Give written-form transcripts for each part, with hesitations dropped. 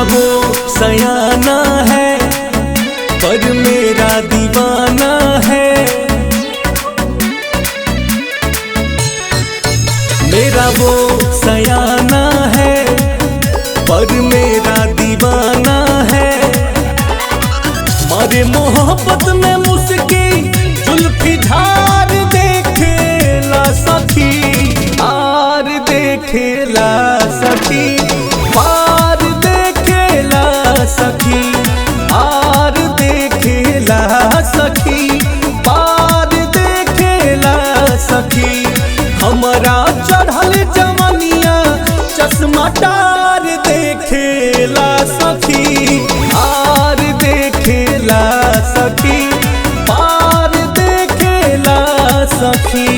मेरा वो सयाना है पर मेरा दीवाना है। मेरा वो सयाना है पर मेरा दीवाना है। मारे मोहब्बत में मुस्की जुल्फी झार देखेला सखी, आर देखेला सखी, पार देखेला सखी, आर देखेला सखी, पार देखेला सखी। हमारा चढ़ल जवनिया चश्मा टार देखेला सखी, आर देखेला सखी, पार देखेला सखी।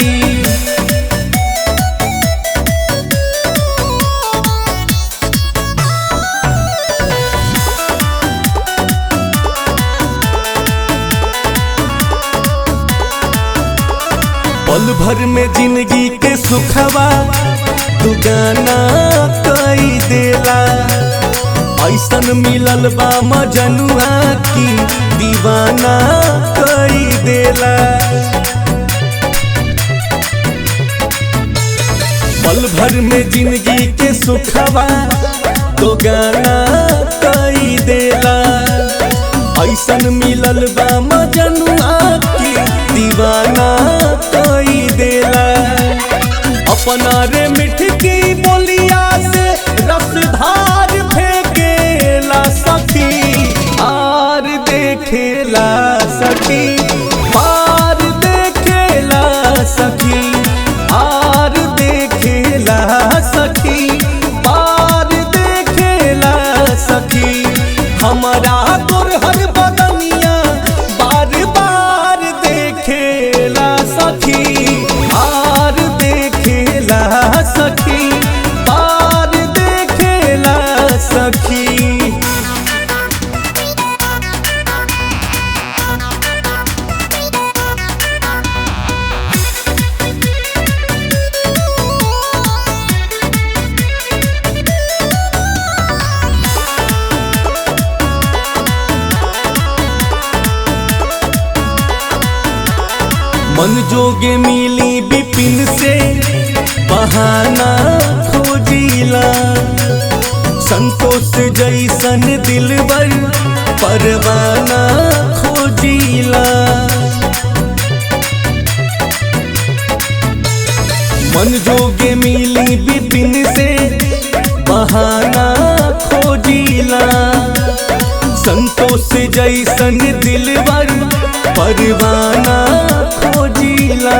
पल भर में जिंदगी के सुखवा दुगाना कई देला। ऐसन मिलल बा मजनुआ की दीवाना कई देला। पल भर में जिंदगी के सुखवा दुगाना कई देला। ऐसन मिलल बा मजनुआ की दीवाना कई देला। अपना रे मिठकी बोलिया से रसधार फेंकेला सखी, आर देखेला सखी, पार देखेला सखी, आर देखेला सखी, पार देखेला सखी। हमारा तोहर बदनिया बार बार देखेला सखी, आर देखेला सखी, पार देखेला सखी। मन जोगे मिली बिपिन से बहाना खोजिला। संतोष जैसन दिलवर परवाना खोजिला। मन जोगे मिली बिपिन से बहाना खोजिला। संतोष जैसन दिलवर परवाना खोजिला।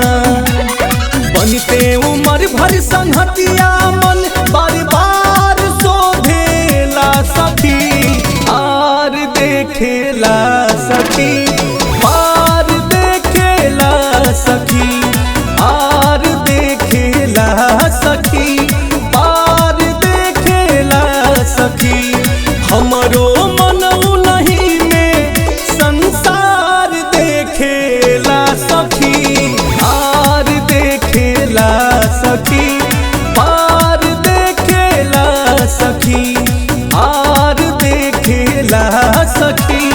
बनते उमर भर संहतिया मन बार बार शोभेला सखी, आर देखेला सखी, पार देखेला सखी, आर देखेला सखी, पार देखेला सखी। हमरो मनऊ नहीं में संसार देखेला सखी, आर देखेला सखी, पार देखेला सखी, आर देखेला सखी।